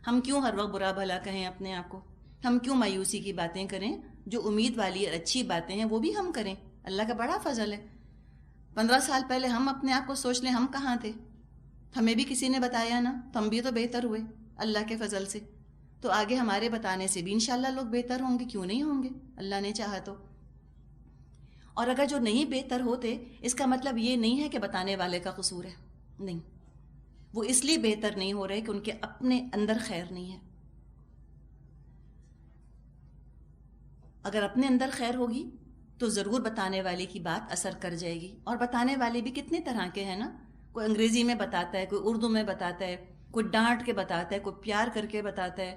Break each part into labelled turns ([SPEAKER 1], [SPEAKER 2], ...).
[SPEAKER 1] ہم کیوں ہر وقت برا بھلا کہیں اپنے آپ کو؟ ہم کیوں مایوسی کی باتیں کریں؟ جو امید والی اور اچھی باتیں ہیں وہ بھی ہم کریں. اللہ کا بڑا فضل ہے. 15 سال پہلے ہم اپنے آپ کو سوچ لیں ہم کہاں تھے. ہمیں بھی کسی نے بتایا نا، تو ہم بھی تو بہتر ہوئے اللہ کے فضل سے. تو آگے ہمارے بتانے سے بھی انشاءاللہ لوگ بہتر ہوں گے، کیوں نہیں ہوں گے اللہ نے چاہا تو. اور اگر جو نہیں بہتر ہوتے، اس کا مطلب یہ نہیں ہے کہ بتانے والے کا قصور ہے، نہیں. وہ اس لیے بہتر نہیں ہو رہے کہ ان کے اپنے اندر خیر نہیں ہے. اگر اپنے اندر خیر ہوگی تو ضرور بتانے والے کی بات اثر کر جائے گی. اور بتانے والے بھی کتنے طرح کے ہیں نا. کوئی انگریزی میں بتاتا ہے، کوئی اردو میں بتاتا ہے، کوئی ڈانٹ کے بتاتا ہے، کوئی پیار کر کے بتاتا ہے.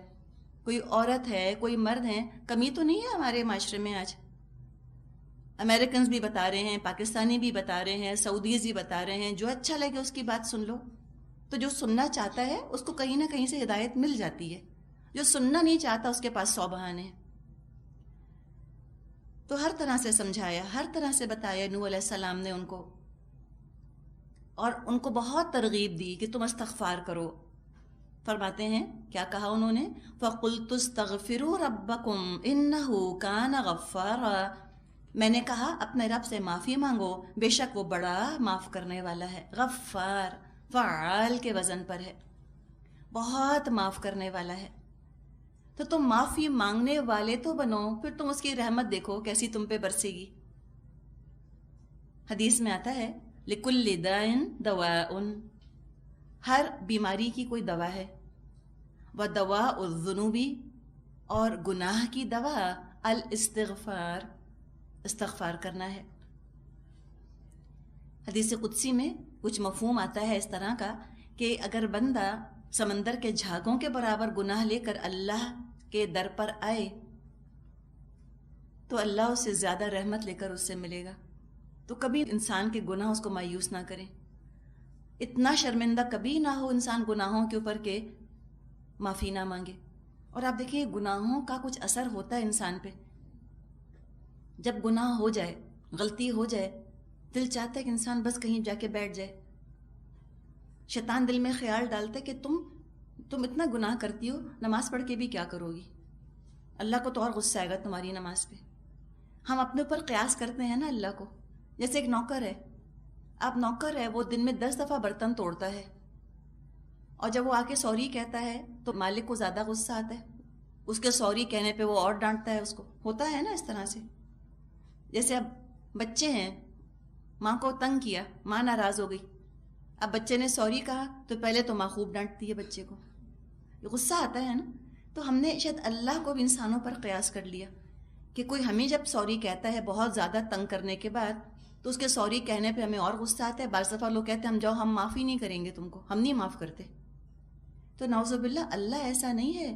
[SPEAKER 1] کوئی عورت ہے، کوئی مرد ہے. کمی تو نہیں ہے ہمارے معاشرے میں آج. امریکنز بھی بتا رہے ہیں، پاکستانی بھی بتا رہے ہیں، سعودیز بھی بتا رہے ہیں. جو اچھا لگے اس کی بات سن لو. تو جو سننا چاہتا ہے اس کو کہیں نہ کہیں سے ہدایت مل جاتی ہے. جو سننا نہیں چاہتا اس کے پاس 100 بہانے ہیں. تو ہر طرح سے سمجھایا، ہر طرح سے بتایا نوح علیہ السلام نے ان کو. اور ان کو بہت ترغیب دی کہ تم استغفار کرو. فرماتے ہیں کیا کہا انہوں نے؟ فَقُلْتُ اسْتَغْفِرُوا رَبَّكُمْ إِنَّهُ كَانَ غَفَّارًا. میں نے کہا اپنے رب سے معافی مانگو، بے شک وہ بڑا معاف کرنے والا ہے. غفار فعال کے وزن پر ہے، بہت معاف کرنے والا ہے. تو تم معافی مانگنے والے تو بنو، پھر تم اس کی رحمت دیکھو کیسی تم پہ برسے گی. حدیث میں آتا ہے لِكُلِّ دَاءٍ دَوَاءٌ. ہر بیماری کی کوئی دوا ہے. وَدَوَاءُ الذُّنُوبِ، اور گناہ کی دوا الاستغفار، استغفار کرنا ہے. حدیث قدسی میں کچھ مفہوم آتا ہے اس طرح کا کہ اگر بندہ سمندر کے جھاگوں کے برابر گناہ لے کر اللہ کے در پر آئے تو اللہ اس سے زیادہ رحمت لے کر اس سے ملے گا. تو کبھی انسان کے گناہ اس کو مایوس نہ کریں. اتنا شرمندہ کبھی نہ ہو انسان گناہوں کے اوپر کہ معافی نہ مانگے. اور آپ دیکھیں گناہوں کا کچھ اثر ہوتا ہے انسان پہ. جب گناہ ہو جائے، غلطی ہو جائے، دل چاہتا ہے کہ انسان بس کہیں جا کے بیٹھ جائے. شیطان دل میں خیال ڈالتا ہے کہ تم اتنا گناہ کرتی ہو، نماز پڑھ کے بھی کیا کرو گی؟ اللہ کو تو اور غصہ آئے گا تمہاری نماز پہ. ہم اپنے اوپر قیاس کرتے ہیں نا اللہ کو. جیسے ایک نوکر ہے، آپ نوکر ہے، وہ دن میں 10 دفعہ برتن توڑتا ہے، اور جب وہ آ کے سوری کہتا ہے تو مالک کو زیادہ غصہ آتا ہے. اس کے سوری کہنے پہ وہ اور ڈانٹتا ہے اس کو. ہوتا ہے نا اس طرح سے. جیسے اب بچے ہیں، ماں کو تنگ کیا، ماں ناراض ہو گئی، اب بچے نے سوری کہا تو پہلے تو ماں خوب ڈانٹتی ہے بچے کو. غصہ آتا ہے نا. تو ہم نے شاید اللہ کو بھی انسانوں پر قیاس کر لیا کہ کوئی ہمیں جب سوری کہتا ہے بہت زیادہ تنگ کرنے کے بعد تو اس کے سوری کہنے پہ ہمیں اور غصہ آتا ہے. بعض دفعہ لوگ کہتے ہیں ہم جاؤ، ہم معافی نہیں کریں گے تم کو، ہم نہیں معاف کرتے. تو نعوذ باللہ، اللہ ایسا نہیں ہے.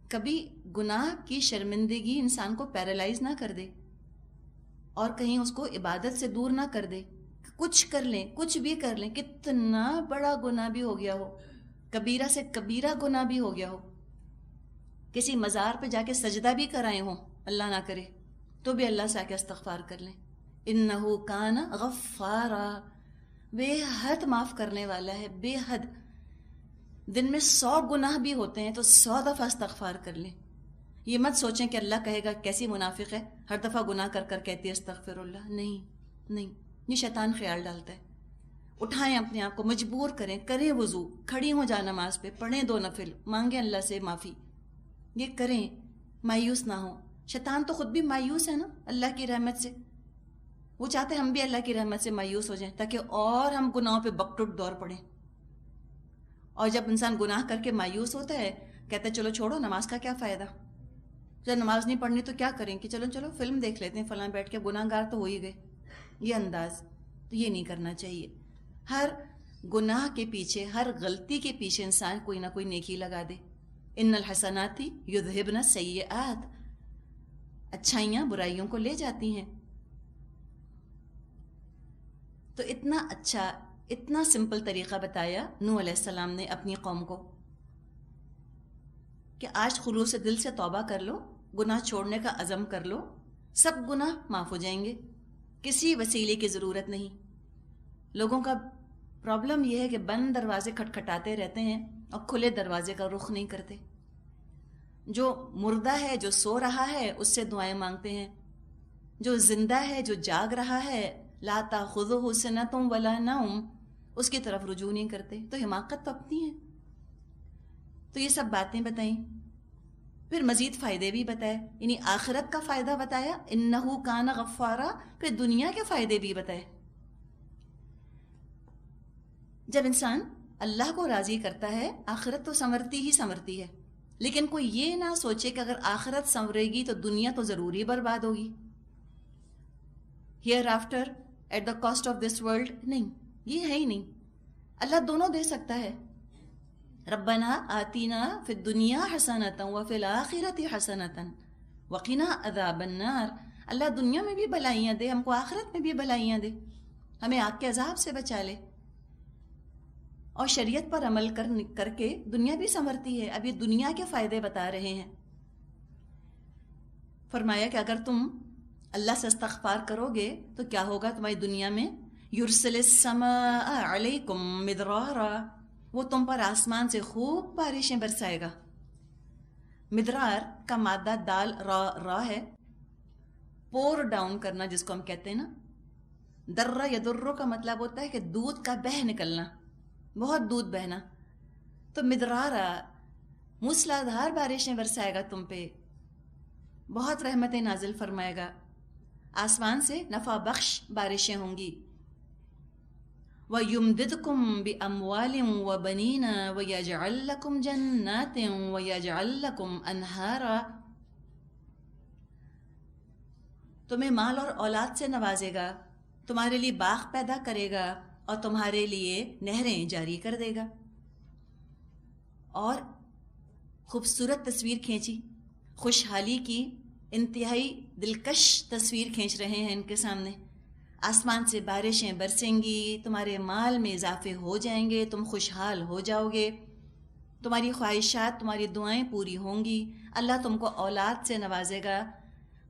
[SPEAKER 1] کبھی گناہ کی شرمندگی انسان کو پیرالائز نہ کر دے اور کہیں اس کو عبادت سے دور نہ کر دے. کچھ کر لیں، کچھ بھی کر لیں، کتنا بڑا گناہ بھی ہو گیا ہو، کبیرہ سے کبیرہ گناہ بھی ہو گیا ہو، کسی مزار پہ جا کے سجدہ بھی کرائے ہوں، اللہ نہ کرے، تو بھی اللہ سے آ کے استغفار کر لیں. انہو کان غفارا، بے حد معاف کرنے والا ہے، بے حد. دن میں 100 گناہ بھی ہوتے ہیں تو 100 دفعہ استغفار کر لیں. یہ مت سوچیں کہ اللہ کہے گا کیسی منافق ہے، ہر دفعہ گناہ کر کر کہتی ہے استغفر اللہ. نہیں، یہ شیطان خیال ڈالتا ہے. اٹھائیں اپنے آپ کو، مجبور کریں وضو، کھڑی ہو جا نماز پہ، پڑھیں 2 نفل، مانگیں اللہ سے معافی. یہ کریں، مایوس نہ ہوں. شیطان تو خود بھی مایوس ہے نا اللہ کی رحمت سے. وہ چاہتے ہیں ہم بھی اللہ کی رحمت سے مایوس ہو جائیں تاکہ اور ہم گناہوں پہ بکٹوٹ دور پڑیں. اور جب انسان گناہ کر کے مایوس ہوتا ہے، کہتا ہے چلو چھوڑو، نماز کا کیا فائدہ، جب نماز نہیں پڑھنی تو کیا کریں کہ چلو فلم دیکھ لیتے ہیں فلاں بیٹھ کے، گناہ گار تو ہو ہی گئے. یہ انداز تو یہ نہیں کرنا چاہیے. ہر گناہ کے پیچھے، ہر غلطی کے پیچھے انسان کوئی نہ کوئی نیکی لگا دے. ان الحسنات یذہبن السیئات، اچھائیاں برائیوں کو لے جاتی ہیں. تو اتنا اچھا، اتنا سمپل طریقہ بتایا نوح علیہ السلام نے اپنی قوم کو کہ آج خلوص دل سے توبہ کر لو، گناہ چھوڑنے کا عزم کر لو، سب گناہ معاف ہو جائیں گے، کسی وسیلے کی ضرورت نہیں. لوگوں کا پرابلم یہ ہے کہ بند دروازے کھٹکھٹاتے رہتے ہیں اور کھلے دروازے کا رخ نہیں کرتے. جو مردہ ہے، جو سو رہا ہے، اس سے دعائیں مانگتے ہیں. جو زندہ ہے، جو جاگ رہا ہے، لا تاخذہ سنۃ ولا نوم، اس کی طرف رجوع نہیں کرتے. تو حماقت تو اپنی ہے. تو یہ سب باتیں بتائیں. پھر مزید فائدے بھی بتائے، یعنی آخرت کا فائدہ بتایا، انہ کان غفارا. پھر دنیا کے فائدے بھی بتائے. جب انسان اللہ کو راضی کرتا ہے، آخرت تو سنورتی ہی سنورتی ہے. لیکن کوئی یہ نہ سوچے کہ اگر آخرت سنورے گی تو دنیا تو ضروری برباد ہوگی. Hereafter at the cost of this world, نہیں، یہ ہے ہی نہیں. اللہ دونوں دے سکتا ہے. ربنا آتینا فی الدنیا حسنۃ وفی الآخرۃ حسنۃ وقنا عذاب النار. اللہ دنیا میں بھی بھلائیاں دے، ہم کو آخرت میں بھی بھلائیاں دے، ہمیں آگ کے عذاب سے بچا لے. اور شریعت پر عمل کر کے دنیا بھی سنورتی ہے. اب یہ دنیا کے فائدے بتا رہے ہیں. فرمایا کہ اگر تم اللہ سے استغفار کرو گے تو کیا ہوگا تمہاری دنیا میں؟ یرسل السماء علیکم مدرارا، وہ تم پر آسمان سے خوب بارشیں برسائے گا. مدرار کا مادہ دال را ہے. پور ڈاؤن کرنا جس کو ہم کہتے ہیں نا. درہ یدرو کا مطلب ہوتا ہے کہ دودھ کا بہہ نکلنا، بہت دودھ بہنا. تو مدرارا موسلادھار بارشیں برسائے گا تم پہ، بہت رحمتیں نازل فرمائے گا. آسمان سے نفع بخش بارشیں ہوں گی. وَيُمْدِدْكُمْ بِأَمْوَالٍ وَبَنِينَ وَيَجْعَلْ لَكُمْ جَنَّاتٍ وَيَجْعَلْ لَكُمْ أَنْهَارًا. تمہیں مال اور اولاد سے نوازے گا، تمہارے لیے باغ پیدا کرے گا اور تمہارے لیے نہریں جاری کر دے گا. اور خوبصورت تصویر کھینچی، خوشحالی کی انتہائی دلکش تصویر کھینچ رہے ہیں ان کے سامنے. آسمان سے بارشیں برسیں گی، تمہارے مال میں اضافے ہو جائیں گے، تم خوشحال ہو جاؤ گے، تمہاری خواہشات، تمہاری دعائیں پوری ہوں گی. اللہ تم کو اولاد سے نوازے گا،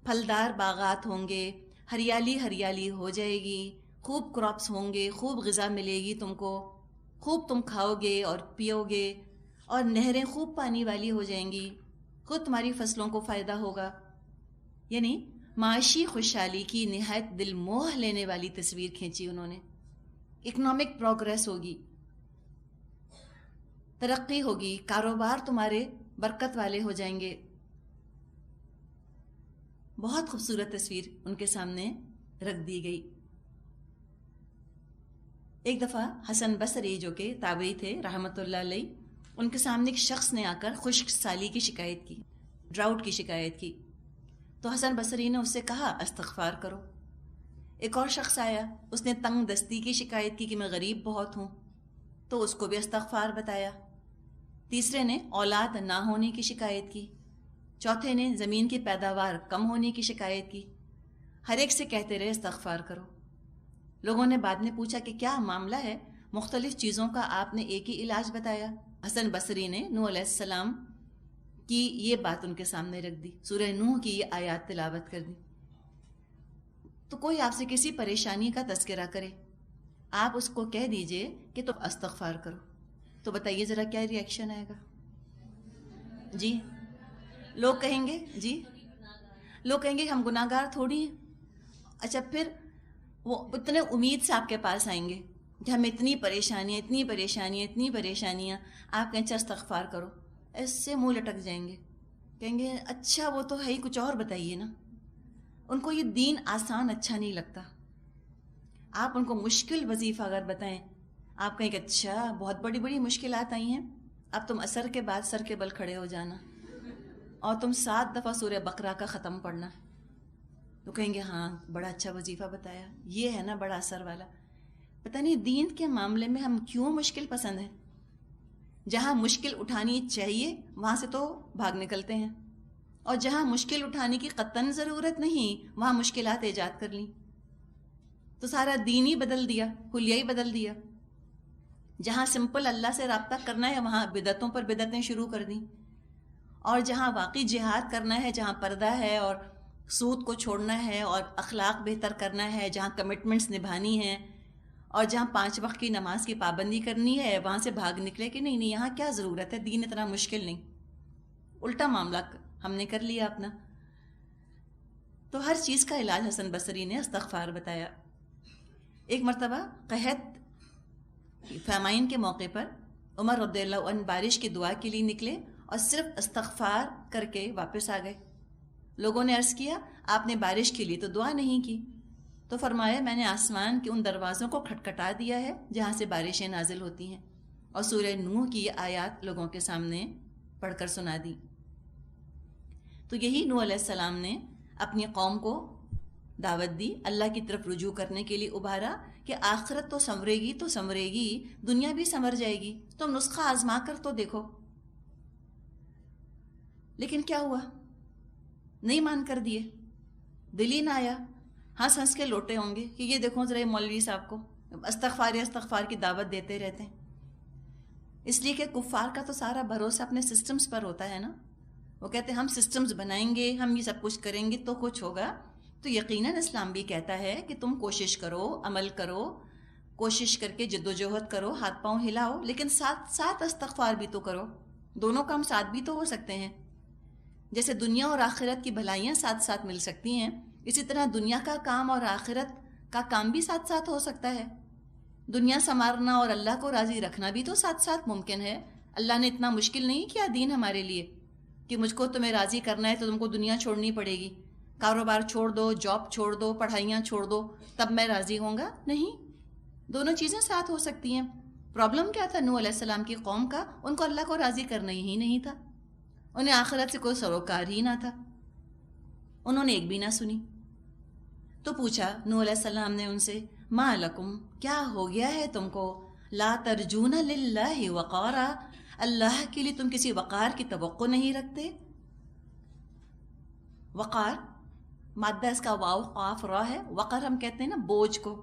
[SPEAKER 1] پھلدار باغات ہوں گے، ہریالی ہریالی ہو جائے گی، خوب کراپس ہوں گے، خوب غذا ملے گی تم کو، خوب تم کھاؤ گے اور پیو گے، اور نہریں خوب پانی والی ہو جائیں گی، خود تمہاری فصلوں کو فائدہ ہوگا. یعنی معاشی خوشحالی کی نہایت دل موہ لینے والی تصویر کھینچی انہوں نے. اکنامک پروگریس ہوگی، ترقی ہوگی، کاروبار تمہارے برکت والے ہو جائیں گے. بہت خوبصورت تصویر ان کے سامنے رکھ دی گئی. ایک دفعہ حسن بصری جو کہ تابعی تھے رحمۃ اللہ علیہ، ان کے سامنے ایک شخص نے آ کر خشک سالی کی شکایت کی، ڈراؤٹ کی شکایت کی. تو حسن بصری نے اس سے کہا استغفار کرو. ایک اور شخص آیا، اس نے تنگ دستی کی شکایت کی کہ میں غریب بہت ہوں، تو اس کو بھی استغفار بتایا. تیسرے نے اولاد نہ ہونے کی شکایت کی. چوتھے نے زمین کی پیداوار کم ہونے کی شکایت کی. ہر ایک سے کہتے رہے استغفار کرو. لوگوں نے بعد میں پوچھا کہ کیا معاملہ ہے، مختلف چیزوں کا آپ نے ایک ہی علاج بتایا. حسن بصری نے نوح علیہ السلام کی یہ بات ان کے سامنے رکھ دی، سورہ نوح کی یہ آیات تلاوت کر دی. تو کوئی آپ سے کسی پریشانی کا تذکرہ کرے، آپ اس کو کہہ دیجئے کہ تم استغفار کرو، تو بتائیے ذرا کیا ری ایکشن آئے گا؟ جی لوگ کہیں گے، جی لوگ کہیں گے ہم گناہ گار تھوڑی ہیں. اچھا پھر وہ اتنے امید سے آپ کے پاس آئیں گے کہ ہمیں اتنی پریشانیاں، آپ کہیں اچھا استغفار کرو، اس سے منہ لٹک جائیں گے، کہیں گے اچھا وہ تو ہے ہی، کچھ اور بتائیے نا. ان کو یہ دین آسان اچھا نہیں لگتا. آپ ان کو مشکل وظیفہ اگر بتائیں، آپ کہیں کہ اچھا بہت بڑی بڑی مشکلات آئی ہیں، اب تم عصر کے بعد سر کے بل کھڑے ہو جانا اور تم 7 دفعہ سورہ بقرہ کا ختم پڑھنا. تو کہیں گے ہاں بڑا اچھا وظیفہ بتایا، یہ ہے نا بڑا اثر والا. پتہ نہیں دین کے معاملے میں ہم کیوں مشکل پسند ہیں. جہاں مشکل اٹھانی چاہیے وہاں سے تو بھاگ نکلتے ہیں، اور جہاں مشکل اٹھانے کی قطعاً ضرورت نہیں وہاں مشکلات ایجاد کر لیں. تو سارا دین ہی بدل دیا، حلیہ ہی بدل دیا. جہاں سمپل اللہ سے رابطہ کرنا ہے وہاں بدعتوں پر بدعتیں شروع کر دیں، اور جہاں واقعی جہاد کرنا ہے، جہاں پردہ ہے اور سود کو چھوڑنا ہے اور اخلاق بہتر کرنا ہے، جہاں کمٹمنٹس نبھانی ہیں اور جہاں 5 وقت کی نماز کی پابندی کرنی ہے وہاں سے بھاگ نکلے کہ نہیں یہاں کیا ضرورت ہے، دین اتنا مشکل نہیں، الٹا معاملہ ہم نے کر لیا اپنا۔ تو ہر چیز کا علاج حسن بصری نے استغفار بتایا۔ ایک مرتبہ قحط فیمائن کے موقع پر عمر رضی اللہ عنہ بارش کی دعا کے لیے نکلے اور صرف استغفار کر کے واپس آ گئے۔ لوگوں نے عرض کیا آپ نے بارش کے لیے تو دعا نہیں کی، تو فرمایا میں نے آسمان کے ان دروازوں کو کھٹکھٹا دیا ہے جہاں سے بارشیں نازل ہوتی ہیں، اور سورہ نوح کی یہ آیات لوگوں کے سامنے پڑھ کر سنا دی۔ تو یہی نوح علیہ السلام نے اپنی قوم کو دعوت دی، اللہ کی طرف رجوع کرنے کے لیے ابھارا کہ آخرت تو سنورے گی، دنیا بھی سنور جائے گی، تم نسخہ آزما کر تو دیکھو۔ لیکن کیا ہوا؟ نہیں مان کر دیے، دل ہی نہ آیا۔ ہنس کے لوٹے ہوں گے کہ یہ دیکھو ذرا مولوی صاحب کو استغفار کی دعوت دیتے رہتے ہیں۔ اس لیے کہ کفار کا تو سارا بھروسہ اپنے سسٹمز پر ہوتا ہے نا، وہ کہتے ہیں ہم سسٹمز بنائیں گے، ہم یہ سب کچھ کریں گے تو کچھ ہوگا۔ تو یقیناً اسلام بھی کہتا ہے کہ تم کوشش کرو، عمل کرو، کوشش کر کے جد و جہد کرو، ہاتھ پاؤں ہلاؤ، لیکن ساتھ ساتھ استغفار بھی تو کرو۔ دونوں کام ساتھ بھی تو ہو سکتے ہیں۔ جیسے دنیا اور آخرت کی بھلائیاں ساتھ ساتھ مل سکتی ہیں، اسی طرح دنیا کا کام اور آخرت کا کام بھی ساتھ ساتھ ہو سکتا ہے۔ دنیا سنوارنا اور اللہ کو راضی رکھنا بھی تو ساتھ ساتھ ممکن ہے۔ اللہ نے اتنا مشکل نہیں کیا دین ہمارے لیے کہ مجھ کو تمہیں راضی کرنا ہے تو تم کو دنیا چھوڑنی پڑے گی، کاروبار چھوڑ دو، جاب چھوڑ دو، پڑھائیاں چھوڑ دو، تب میں راضی ہوں گا۔ نہیں، دونوں چیزیں ساتھ ہو سکتی ہیں۔ پرابلم کیا تھا نوح علیہ السلام کی قوم کا؟ ان کو اللہ کو راضی کرنا ہی نہیں تھا، انہیں آخرت سے کوئی سروکار ہی نہ تھا، انہوں نے ایک بھی نہ سنی۔ تو پوچھا نوح علیہ السلام نے ان سے، ما لکم، کیا ہو گیا ہے تم کو، لا ترجون للہ وقارا، اللہ کے لیے تم کسی وقار کی توقع نہیں رکھتے۔ وقار مادہ اس کا واو قاف را ہے، وقر ہم کہتے ہیں نا بوجھ کو،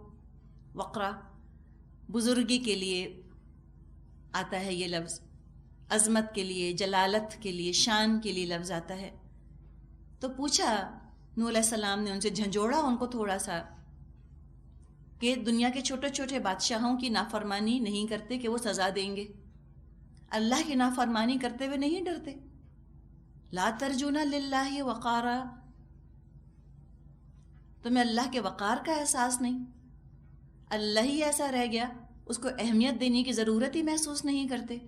[SPEAKER 1] وقرا بزرگی کے لیے آتا ہے یہ لفظ، عظمت کے لیے، جلالت کے لیے، شان کے لیے لفظ آتا ہے۔ تو پوچھا نوح علیہ السلام نے ان سے، جھنجھوڑا ان کو تھوڑا سا کہ دنیا کے چھوٹے چھوٹے بادشاہوں کی نافرمانی نہیں کرتے کہ وہ سزا دیں گے، اللہ کی نافرمانی کرتے ہوئے نہیں ڈرتے۔ لا ترجون للہ وقارا، تمہیں اللہ کے وقار کا احساس نہیں، اللہ ہی ایسا رہ گیا، اس کو اہمیت دینے کی ضرورت ہی محسوس نہیں کرتے۔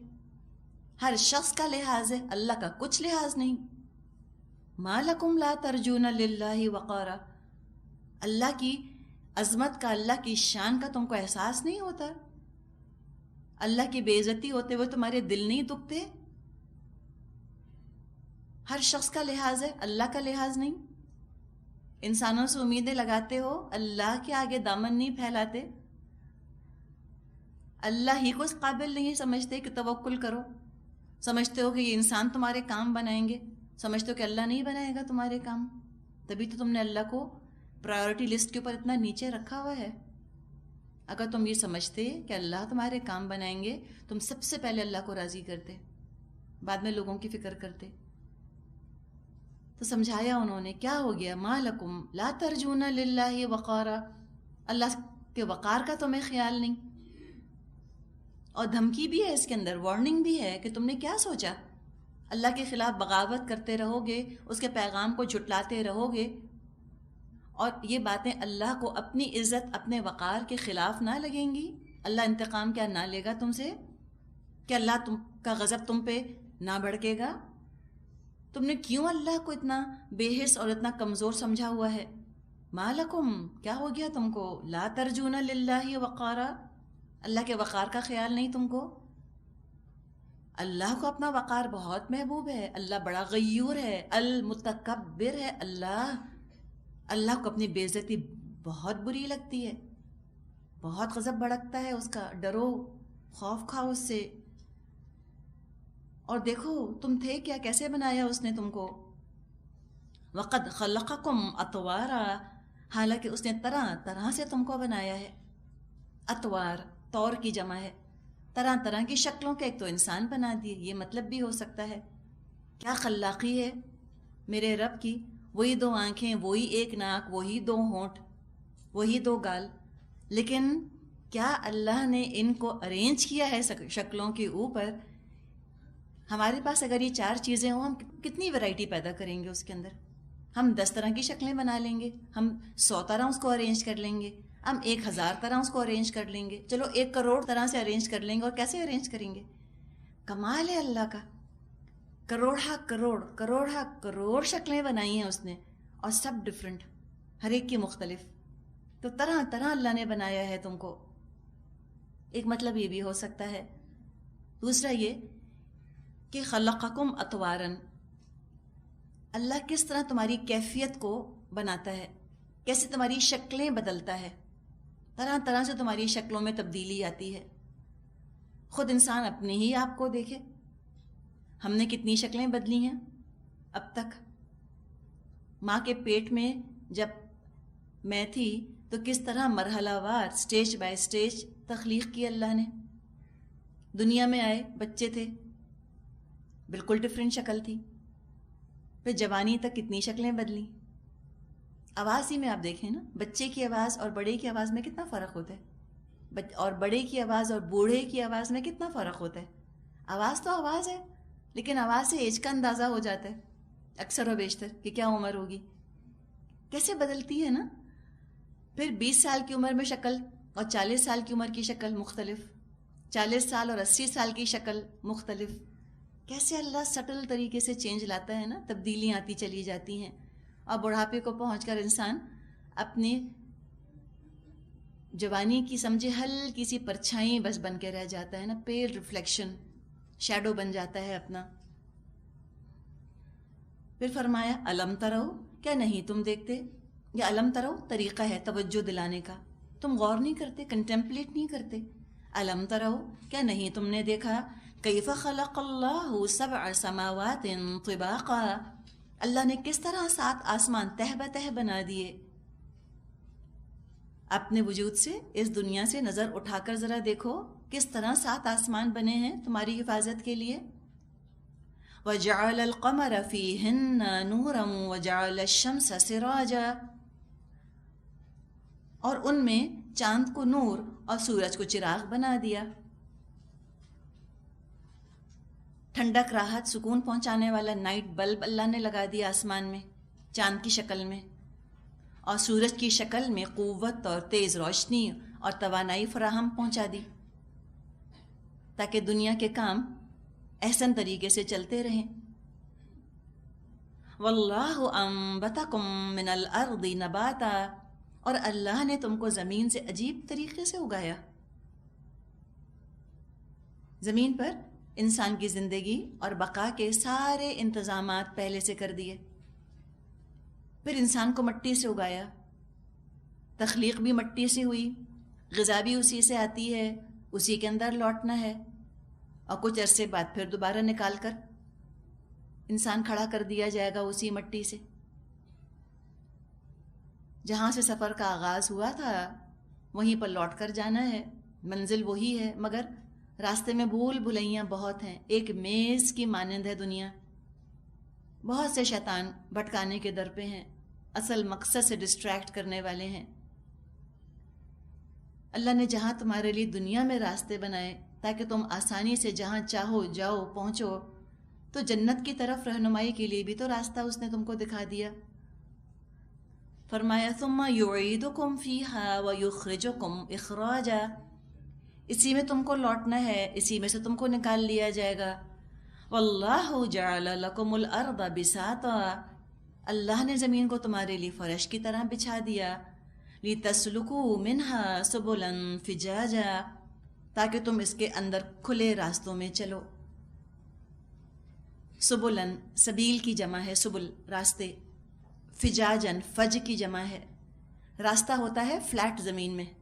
[SPEAKER 1] ہر شخص کا لحاظ ہے، اللہ کا کچھ لحاظ نہیں۔ ما لکم لا ترجون للہ وقارا، اللہ کی عظمت کا، اللہ کی شان کا تم کو احساس نہیں ہوتا؟ اللہ کی بے عزتی ہوتے ہوئے تمہارے دل نہیں دکھتے؟ ہر شخص کا لحاظ ہے، اللہ کا لحاظ نہیں۔ انسانوں سے امیدیں لگاتے ہو، اللہ کے آگے دامن نہیں پھیلاتے، اللہ ہی کو اس قابل نہیں سمجھتے کہ توکل کرو، سمجھتے ہو کہ یہ انسان تمہارے کام بنائیں گے، سمجھتے ہو کہ اللہ نہیں بنائے گا تمہارے کام، تبھی تو تم نے اللہ کو پرائیورٹی لسٹ کے اوپر اتنا نیچے رکھا ہوا ہے۔ اگر تم یہ سمجھتے کہ اللہ تمہارے کام بنائیں گے، تم سب سے پہلے اللہ کو راضی کرتے، بعد میں لوگوں کی فکر کرتے۔ تو سمجھایا انہوں نے، کیا ہو گیا، ما لکم لا ترجون للہ وقارا، اللہ کے وقار کا تمہیں خیال نہیں۔ اور دھمکی بھی ہے اس کے اندر، وارننگ بھی ہے کہ تم نے کیا سوچا، اللہ کے خلاف بغاوت کرتے رہو گے، اس کے پیغام کو جھٹلاتے رہو گے، اور یہ باتیں اللہ کو اپنی عزت، اپنے وقار کے خلاف نہ لگیں گی؟ اللہ انتقام کیا نہ لے گا تم سے؟ کہ اللہ تم کا غضب تم پہ نہ بھڑکے گا؟ تم نے کیوں اللہ کو اتنا بے حس اور اتنا کمزور سمجھا ہوا ہے؟ ما لکم، کیا ہو گیا تم کو، لا ترجون للہ وقارا، اللہ کے وقار کا خیال نہیں تم کو؟ اللہ کو اپنا وقار بہت محبوب ہے، اللہ بڑا غیور ہے، المتکبر ہے، اللہ کو اپنی بے عزتی بہت بری لگتی ہے، بہت غضب بھڑکتا ہے اس کا، ڈرو، خوف کھاؤ اس سے۔ اور دیکھو تم تھے کیا، کیسے بنایا اس نے تم کو، وقد خلقکم اطوارا، حالانکہ اس نے طرح طرح سے تم کو بنایا ہے۔ اطوار طور کی جمع ہے، طرح طرح کی شکلوں کے ایک تو انسان بنا دیے، یہ مطلب بھی ہو سکتا ہے۔ کیا خلاقی ہے میرے رب کی، وہی 2 آنکھیں، وہی 1 ناک، وہی 2 ہونٹ، وہی 2 گال، لیکن کیا اللہ نے ان کو ارینج کیا ہے شکلوں کے اوپر؟ ہمارے پاس اگر یہ 4 چیزیں ہوں، ہم کتنی ورائٹی پیدا کریں گے اس کے اندر؟ ہم 10 طرح کی شکلیں بنا لیں گے، ہم 100 طرح اس کو ارینج کر لیں گے، ہم 1000 طرح اس کو ارینج کر لیں گے، چلو 1 کروڑ طرح سے ارینج کر لیں گے. اور کیسے ارینج کریں گے؟ کمال ہے اللہ کا. کروڑ شکلیں بنائی ہیں اس نے، اور سب ڈفرینٹ، ہر ایک کی مختلف. تو طرح طرح اللہ نے بنایا ہے تم کو. ایک مطلب یہ بھی ہو سکتا ہے. دوسرا یہ کہ خلقکم اطوارن، اللہ کس طرح تمہاری کیفیت کو بناتا ہے، کیسے تمہاری شکلیں بدلتا ہے. طرح طرح سے تمہاری شکلوں میں تبدیلی آتی ہے. خود انسان اپنے ہی آپ کو دیکھے، ہم نے کتنی شکلیں بدلی ہیں اب تک. ماں کے پیٹ میں جب میں تھی تو کس طرح مرحلہ وار سٹیج بائی سٹیج تخلیق کی اللہ نے. دنیا میں آئے، بچے تھے، بالکل ڈفرینٹ شکل تھی. پھر جوانی تک کتنی شکلیں بدلی. آواز ہی میں آپ دیکھیں نا، بچے کی آواز اور بڑے کی آواز میں کتنا فرق ہوتا ہے، اور بڑے کی آواز اور بوڑھے کی آواز میں کتنا فرق ہوتا ہے. آواز تو آواز ہے، لیکن آواز سے ایج کا اندازہ ہو جاتا ہے اکثر و بیشتر کہ کیا عمر ہوگی. کیسے بدلتی ہے نا. پھر 20 سال کی عمر میں شکل اور 40 سال کی عمر کی شکل مختلف، 40 سال اور 80 سال کی شکل مختلف. کیسے اللہ سٹل طریقے سے چینج لاتا ہے نا، تبدیلیاں آتی چلی جاتی ہیں. اور بڑھاپے کو پہنچ کر انسان اپنی جوانی کی سمجھے ہلکی سی پرچھائی بس بن کے رہ جاتا ہے نا، پیل ریفلیکشن، شیڈو بن جاتا ہے اپنا. پھر فرمایا الم ترو، کیا نہیں تم دیکھتے. یا الم ترو طریقہ ہے توجہ دلانے کا، تم غور نہیں کرتے، کنٹمپلیٹ نہیں کرتے. الم ترو، کیا نہیں تم نے دیکھا، کیف خلق اللہ 7 سماوات طباقا، اللہ نے کس طرح 7 آسمان تہ بتہ بنا دیے. اپنے وجود سے اس دنیا سے نظر اٹھا کر ذرا دیکھو کس طرح 7 آسمان بنے ہیں تمہاری حفاظت کے لیے. وَجَعَلَ الْقَمَرَ فِيهِنَّ نُورًا وَجَعَلَ الشَّمْسَ سِرَاجًا، اور ان میں چاند کو نور اور سورج کو چراغ بنا دیا. ٹھنڈک، راحت، سکون پہنچانے والا نائٹ بلب اللہ نے لگا دیا آسمان میں چاند کی شکل میں، اور سورج کی شکل میں قوت اور تیز روشنی اور توانائی فراہم پہنچا دی تاکہ دنیا کے کام احسن طریقے سے چلتے رہیں. واللہ انبتکم من الارض نباتا، اور اللہ نے تم کو زمین سے عجیب طریقے سے اگایا. زمین پر انسان کی زندگی اور بقا کے سارے انتظامات پہلے سے کر دیے. پھر انسان کو مٹی سے اگایا، تخلیق بھی مٹی سے ہوئی، غذا بھی اسی سے آتی ہے، اسی کے اندر لوٹنا ہے، اور کچھ عرصے بعد پھر دوبارہ نکال کر انسان کھڑا کر دیا جائے گا اسی مٹی سے. جہاں سے سفر کا آغاز ہوا تھا وہیں پر لوٹ کر جانا ہے، منزل وہی ہے، مگر راستے میں بھول بھلائیاں بہت ہیں. ایک میز کی مانند ہے دنیا، بہت سے شیطان بھٹکانے کے در پہ ہیں، اصل مقصد سے ڈسٹریکٹ کرنے والے ہیں. اللہ نے جہاں تمہارے لیے دنیا میں راستے بنائے تاکہ تم آسانی سے جہاں چاہو جاؤ پہنچو، تو جنت کی طرف رہنمائی کے لیے بھی تو راستہ اس نے تم کو دکھا دیا. فرمایا ثم یعیدکم فیہا ویخرجکم اخراجا، اسی میں تم کو لوٹنا ہے، اسی میں سے تم کو نکال لیا جائے گا. واللہ جعل لکم الارض بساطا، اللہ نے زمین کو تمہارے لیے فرش کی طرح بچھا دیا. لتسلکوا منہا سبلا فجاجا، تاکہ تم اس کے اندر کھلے راستوں میں چلو. سبلن سبیل کی جمع ہے، سبل راستے. فجاجن فج کی جمع ہے. راستہ ہوتا ہے فلیٹ زمین میں،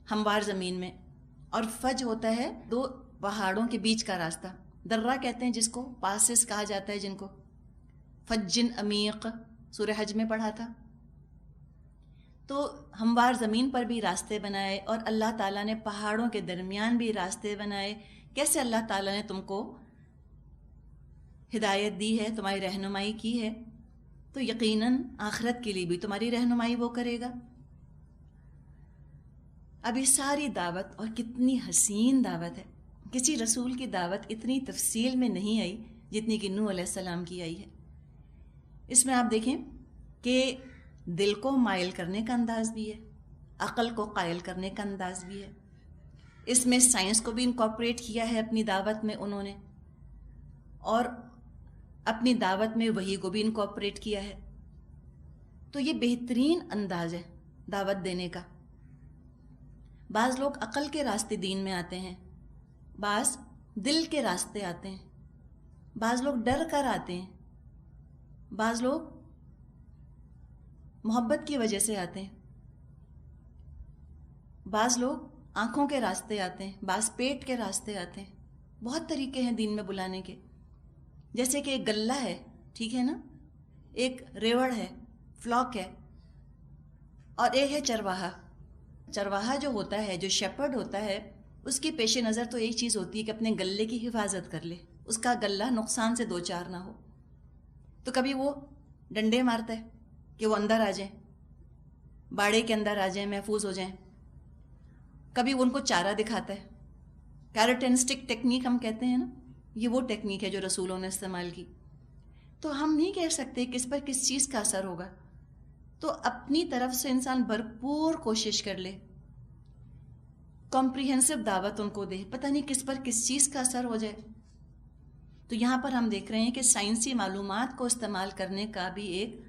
[SPEAKER 1] ہموار زمین میں، اور فج ہوتا ہے 2 پہاڑوں کے بیچ کا راستہ. درہ کہتے ہیں جس کو، پاسز کہا جاتا ہے جن کو. فجن عمیق سورہ حج میں پڑھا تھا. تو ہموار زمین پر بھی راستے بنائے، اور اللہ تعالیٰ نے پہاڑوں کے درمیان بھی راستے بنائے. کیسے اللہ تعالیٰ نے تم کو ہدایت دی ہے، تمہاری رہنمائی کی ہے، تو یقیناً آخرت کے لیے بھی تمہاری رہنمائی وہ کرے گا. اب یہ ساری دعوت، اور کتنی حسین دعوت ہے، کسی رسول کی دعوت اتنی تفصیل میں نہیں آئی جتنی کہ نوح علیہ السلام کی آئی ہے۔ اس میں آپ دیکھیں کہ دل کو مائل کرنے کا انداز بھی ہے، عقل کو قائل کرنے کا انداز بھی ہے، اس میں سائنس کو بھی انکارپوریٹ کیا ہے اپنی دعوت میں انہوں نے، اور اپنی دعوت میں وحی کو بھی انکارپوریٹ کیا ہے۔ تو یہ بہترین انداز ہے دعوت دینے کا۔ بعض لوگ عقل کے راستے دین میں آتے ہیں، بعض دل کے راستے آتے ہیں، بعض لوگ ڈر کر آتے ہیں، بعض لوگ محبت کی وجہ سے آتے ہیں، بعض لوگ آنکھوں کے راستے آتے ہیں، بعض پیٹ کے راستے آتے ہیں۔ بہت طریقے ہیں دین میں بلانے کے۔ جیسے کہ ایک گلہ ہے، ٹھیک ہے نا، ایک ریوڑ ہے، فلاک ہے، اور ایک ہے چرواہا۔ چرواہا جو ہوتا ہے، جو شیپرڈ ہوتا ہے، اس کی پیش نظر تو ایک چیز ہوتی ہے کہ اپنے گلے کی حفاظت کر لے، اس کا گلہ نقصان سے دو چار نہ ہو۔ تو کبھی وہ ڈنڈے مارتا ہے کہ وہ اندر آ جائیں، باڑے کے اندر آ جائیں، محفوظ ہو جائیں۔ کبھی وہ ان کو چارہ دکھاتا ہے، کیرٹنسٹک ٹیکنیک ہم کہتے ہیں نا، یہ وہ ٹیکنیک ہے جو رسولوں نے استعمال کی۔ تو ہم نہیں کہہ سکتے کس پر کس چیز کا اثر ہوگا، تو اپنی طرف سے انسان بھرپور کوشش کر لے، کمپریہنسو دعوت ان کو دے، پتہ نہیں کس پر کس چیز کا اثر ہو جائے۔ تو یہاں پر ہم دیکھ رہے ہیں کہ سائنسی معلومات کو استعمال کرنے کا بھی ایک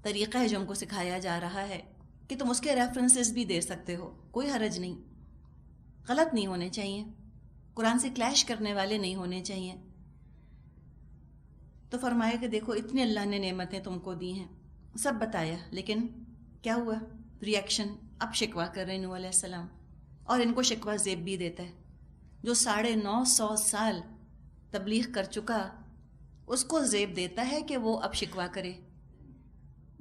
[SPEAKER 1] طریقہ ہے جو ہم کو سکھایا جا رہا ہے کہ تم اس کے ریفرنسز بھی دے سکتے ہو، کوئی حرج نہیں، غلط نہیں ہونے چاہیے، قرآن سے کلیش کرنے والے نہیں ہونے چاہیے۔ تو فرمایا کہ دیکھو اتنی اللہ نے نعمتیں تم کو دی ہیں، سب بتایا، لیکن کیا ہوا؟ ریئیکشن، اب شکوہ کر رہے نوح علیہ السلام، اور ان کو شکوہ زیب بھی دیتا ہے۔ جو 950 سال تبلیغ کر چکا، اس کو زیب دیتا ہے کہ وہ اب شکوہ کرے۔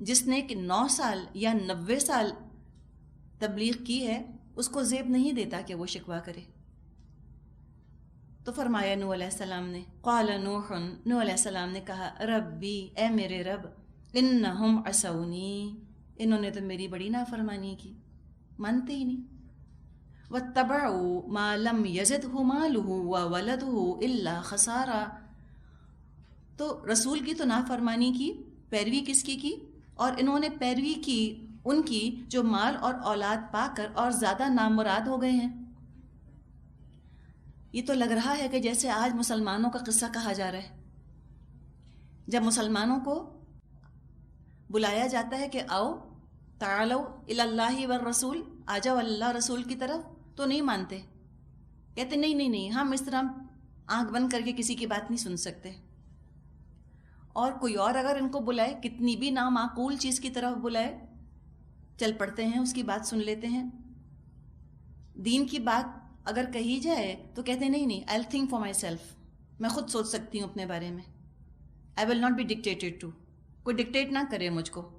[SPEAKER 1] جس نے کہ 9 سال یا 90 سال تبلیغ کی ہے، اس کو زیب نہیں دیتا کہ وہ شکوہ کرے۔ تو فرمایا نوح علیہ السلام نے، قال نوح علیہ السلام نے کہا، ربی، اے میرے رب، انہم عصونی، انہوں نے تو میری بڑی نافرمانی کی، مانتے ہی نہیں۔ واتبعوا ما لم یزدہ مالہ وولدہ الا خسارا، تو رسول کی تو نافرمانی کی، پیروی کس کی؟ اور انہوں نے پیروی کی ان کی جو مال اور اولاد پا کر اور زیادہ نامراد ہو گئے ہیں۔ یہ تو لگ رہا ہے کہ جیسے آج مسلمانوں کا قصہ کہا جا رہا ہے، جب مسلمانوں کو بلایا جاتا ہے کہ آؤ تعالوا الی اللہ والرسول، آ جاؤ اللہ رسول کی طرف، تو نہیں مانتے، کہتے نہیں، ہم اس طرح آنکھ بند کر کے کسی کی بات نہیں سن سکتے۔ اور کوئی اور اگر ان کو بلائے، کتنی بھی نامعقول چیز کی طرف بلائے، چل پڑتے ہیں، اس کی بات سن لیتے ہیں۔ دین کی بات اگر کہی جائے تو کہتے ہیں نہیں، I'll think for myself، میں خود سوچ سکتی ہوں اپنے بارے میں، I will not be dictated to، کوئی ڈکٹیٹ نہ کرے مجھ کو،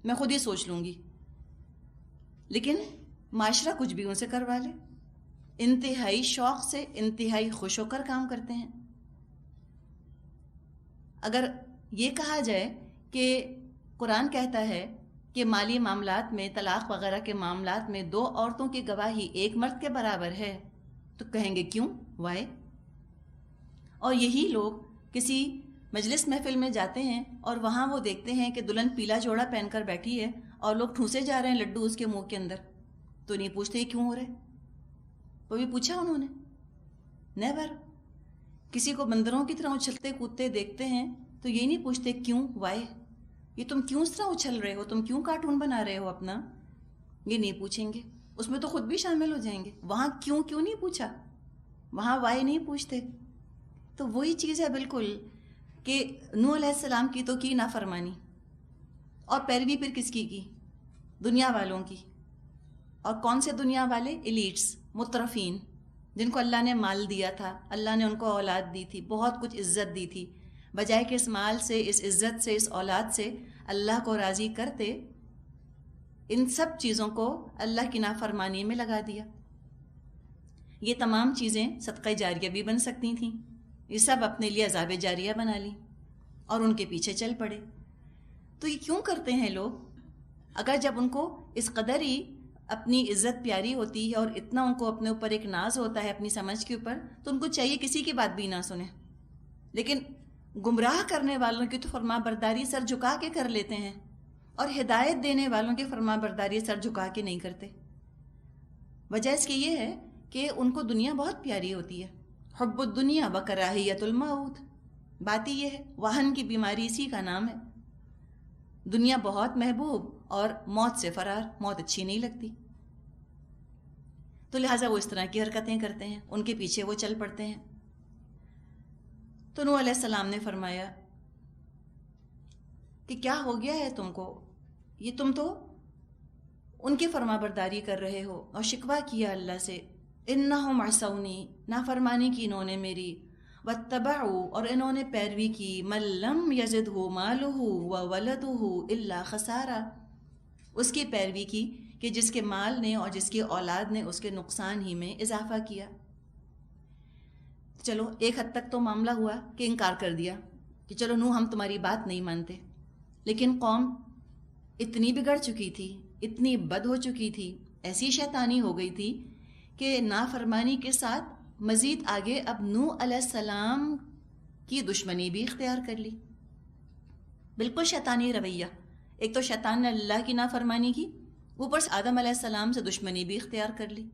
[SPEAKER 1] میں خود ہی سوچ لوں گی۔ لیکن معاشرہ کچھ بھی ان سے کروا لے، انتہائی شوق سے، انتہائی خوش ہو کر کام کرتے ہیں۔ اگر یہ کہا جائے کہ قرآن کہتا ہے کہ مالی معاملات میں، طلاق وغیرہ کے معاملات میں 2 عورتوں کی گواہی 1 مرد کے برابر ہے، تو کہیں گے کیوں؟ وائے؟ اور یہی لوگ کسی مجلس محفل میں جاتے ہیں اور وہاں وہ دیکھتے ہیں کہ دلہن پیلا جوڑا پہن کر بیٹھی ہے اور لوگ ٹھونسے جا رہے ہیں لڈو اس کے منہ کے اندر، تو نہیں پوچھتے یہ کیوں ہو رہا ہے؟ وہ بھی پوچھا انہوں نے؟ نیور۔ کسی کو بندروں کی طرح اچھلتے کودتے دیکھتے ہیں تو یہ نہیں پوچھتے کیوں؟ وائے؟ یہ تم کیوں اس طرح اچھل رہے ہو، تم کیوں کارٹون بنا رہے ہو اپنا؟ یہ نہیں پوچھیں گے، اس میں تو خود بھی شامل ہو جائیں گے۔ وہاں کیوں نہیں پوچھا، وہاں وائے نہیں پوچھتے۔ تو وہی چیز ہے بالکل کہ نوح علیہ السلام کی تو کی نافرمانی، اور پیروی پھر کس کی؟ دنیا والوں کی۔ اور کون سے دنیا والے؟ ایلیٹس، مترفین، جن کو اللہ نے مال دیا تھا، اللہ نے ان کو اولاد دی تھی، بہت کچھ عزت دی تھی، بجائے کہ اس مال سے، اس عزت سے، اس اولاد سے اللہ کو راضی کرتے، ان سب چیزوں کو اللہ کی نافرمانی میں لگا دیا۔ یہ تمام چیزیں صدقہ جاریہ بھی بن سکتی تھیں، یہ سب اپنے لیے عذاب جاریہ بنا لی اور ان کے پیچھے چل پڑے۔ تو یہ کیوں کرتے ہیں لوگ؟ اگر جب ان کو اس قدر ہی اپنی عزت پیاری ہوتی ہے اور اتنا ان کو اپنے اوپر ایک ناز ہوتا ہے اپنی سمجھ کے اوپر، تو ان کو چاہیے کسی کی بات بھی نہ سنیں. لیکن گمراہ کرنے والوں کی تو فرما برداری سر جھکا کے کر لیتے ہیں، اور ہدایت دینے والوں کی فرما برداری سر جھکا کے نہیں کرتے. وجہ اس کی یہ ہے کہ ان کو دنیا بہت پیاری ہوتی ہے. حب الدنیا و کراہیت الموت، بات ہی یہ ہے، واہن کی بیماری اسی کا نام ہے. دنیا بہت محبوب اور موت سے فرار، موت اچھی نہیں لگتی. تو لہٰذا وہ اس طرح کی حرکتیں کرتے ہیں، ان کے پیچھے وہ چل پڑتے ہیں. تو نوح علیہ السلام نے فرمایا کہ کیا ہو گیا ہے تم کو، یہ تم تو ان کی فرما برداری کر رہے ہو. اور شکوہ کیا اللہ سے، انہم عصونی، نافرمانی کی انہوں نے میری، واتبعوا، اور انہوں نے پیروی کی، من لم یزدہ مالہ وولدہ الا خسارا، اس کی پیروی کی کہ جس کے مال نے اور جس کی اولاد نے اس کے نقصان ہی میں اضافہ کیا. چلو ایک حد تک تو معاملہ ہوا کہ انکار کر دیا کہ چلو نوح ہم تمہاری بات نہیں مانتے. لیکن قوم اتنی بگڑ چکی تھی، اتنی بد ہو چکی تھی، ایسی شیطانی ہو گئی تھی کہ نافرمانی کے ساتھ مزید آگے اب نوح علیہ السلام کی دشمنی بھی اختیار کر لی. بالکل شیطانی رویہ. ایک تو شیطان نے اللہ کی نافرمانی کی، اوپر سے آدم علیہ السلام سے دشمنی بھی اختیار کر لی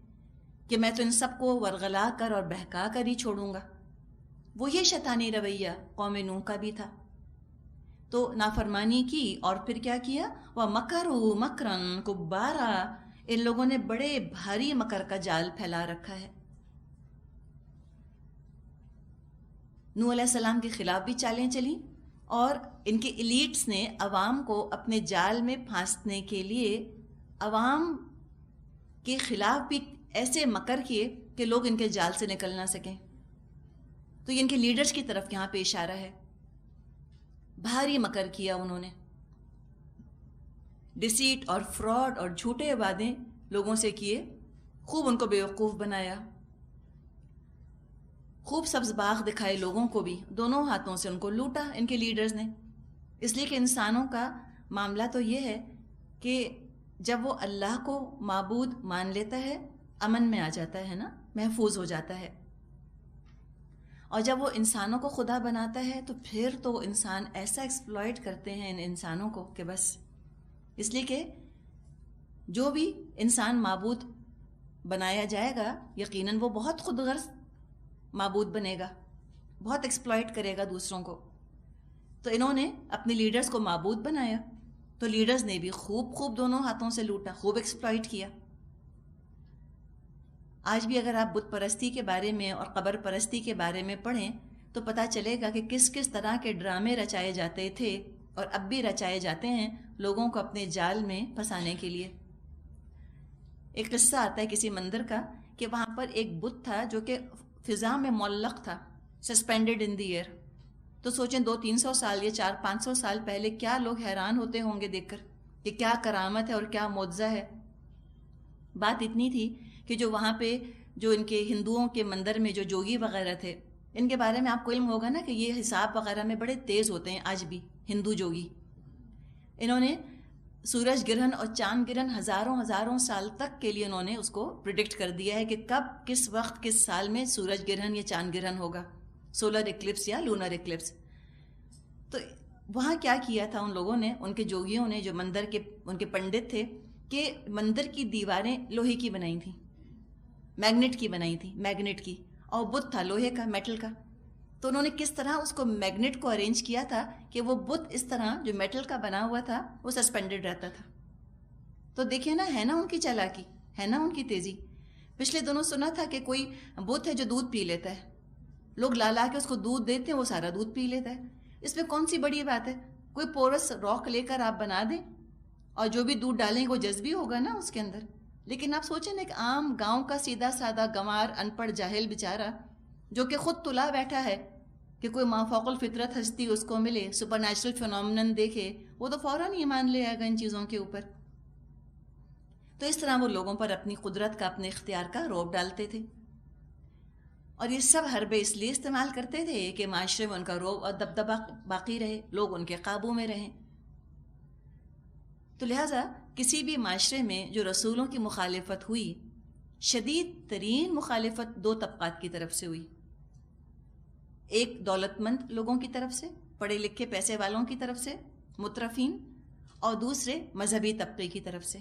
[SPEAKER 1] کہ میں تو ان سب کو ورغلا کر اور بہکا کر ہی چھوڑوں گا. وہی شیطانی رویہ قوم نوح کا بھی تھا. تو نافرمانی کی اور پھر کیا کیا، وَمَكَرُوا مَكْرًا كُبَّارًا، ان لوگوں نے بڑے بھاری مکر کا جال پھیلا رکھا ہے. نوح علیہ السلام کے خلاف بھی چالیں چلیں، اور ان کے ایلیٹس نے عوام کو اپنے جال میں پھانسنے کے لیے عوام کے خلاف بھی ایسے مکر کیے کہ لوگ ان کے جال سے نکل نہ سکیں. تو یہ ان کے لیڈرز کی طرف یہاں پہ اشارہ ہے. بھاری مکر کیا انہوں نے، ڈسیٹ اور فراڈ اور جھوٹے وعدے لوگوں سے کیے، خوب ان کو بیوقوف بنایا، خوب سبز باغ دکھائے لوگوں کو بھی، دونوں ہاتھوں سے ان کو لوٹا ان کے لیڈرز نے. اس لیے کہ انسانوں کا معاملہ تو یہ ہے کہ جب وہ اللہ کو معبود مان لیتا ہے امن میں آ جاتا ہے نا، محفوظ ہو جاتا ہے. اور جب وہ انسانوں کو خدا بناتا ہے تو پھر تو انسان ایسا ایکسپلائٹ کرتے ہیں ان انسانوں کو کہ بس. اس لیے کہ جو بھی انسان معبود بنایا جائے گا یقیناً وہ بہت خود غرض معبود بنے گا، بہت ایکسپلائٹ کرے گا دوسروں کو. تو انہوں نے اپنے لیڈرز کو معبود بنایا، تو لیڈرز نے بھی خوب دونوں ہاتھوں سے لوٹا، خوب ایکسپلائٹ کیا. آج بھی اگر آپ بت پرستی کے بارے میں اور قبر پرستی کے بارے میں پڑھیں تو پتہ چلے گا کہ کس کس طرح کے ڈرامے رچائے جاتے تھے اور اب بھی رچائے جاتے ہیں لوگوں کو اپنے جال میں پھنسانے کے لیے. ایک قصہ آتا ہے کسی مندر کا کہ وہاں پر ایک بت تھا جو کہ فضا میں معلق تھا، سسپینڈڈ ان دی ایئر. تو سوچیں 200-300 سال یا 400-500 سال پہلے کیا لوگ حیران ہوتے ہوں گے دیکھ کر کہ کیا کرامت ہے اور کیا معجزہ ہے. بات اتنی تھی کہ جو وہاں پہ جو ان کے ہندوؤں کے مندر میں جو جوگی وغیرہ تھے، ان کے بارے میں آپ کو علم ہوگا نا کہ یہ حساب وغیرہ میں بڑے تیز ہوتے ہیں آج بھی ہندو جوگی. انہوں نے سورج گرہن اور چاند گرہن ہزاروں سال تک کے لیے انہوں نے اس کو پریڈکٹ کر دیا ہے کہ کب کس وقت کس سال میں سورج گرہن یا چاند گرہن ہوگا، سولر ایکلپس یا لونر ایکلپس. تو وہاں کیا کیا تھا ان لوگوں نے، ان کے جوگیوں نے، جو مندر کے ان کے پنڈت تھے، کہ مندر کی دیواریں لوہے کی بنائی تھیں، میگنیٹ کی بنائی تھی، میگنیٹ کی، اور بت تھا لوہے کا، میٹل کا. تو انہوں نے کس طرح اس کو میگنیٹ کو ارینج کیا تھا کہ وہ بت اس طرح جو میٹل کا بنا ہوا تھا وہ سسپینڈڈ رہتا تھا. تو دیکھیں نا، ہے نا ان کی چالاکی، ہے نا ان کی تیزی. پچھلے دنوں سنا تھا کہ کوئی بت ہے جو دودھ پی لیتا ہے، لوگ لا کے اس کو دودھ دیتے ہیں، وہ سارا دودھ پی لیتا ہے. اس میں کون سی بڑی بات ہے؟ کوئی پورس راک لے کر آپ بنا دیں اور جو بھی دودھ ڈالیں وہ جذبی ہوگا نا اس کے اندر. لیکن آپ سوچیں نا، ایک عام گاؤں کا سیدھا سادہ گنوار ان پڑھ جاہل بیچارہ جو کہ خود تلا بیٹھا ہے کہ کوئی مافوق الفطرت ہستی اس کو ملے، سپر نیچرل فینومینن دیکھے، وہ تو فوراً ایمان لے آئے گا ان چیزوں کے اوپر. تو اس طرح وہ لوگوں پر اپنی قدرت کا، اپنے اختیار کا روب ڈالتے تھے. اور یہ سب حربے اس لیے استعمال کرتے تھے کہ معاشرے میں ان کا روب اور دبدبہ باقی رہے، لوگ ان کے قابو میں رہیں. تو لہٰذا کسی بھی معاشرے میں جو رسولوں کی مخالفت ہوئی، شدید ترین مخالفت دو طبقات کی طرف سے ہوئی، ایک دولت مند لوگوں کی طرف سے، پڑھے لکھے پیسے والوں کی طرف سے، مترفین، اور دوسرے مذہبی طبقے کی طرف سے.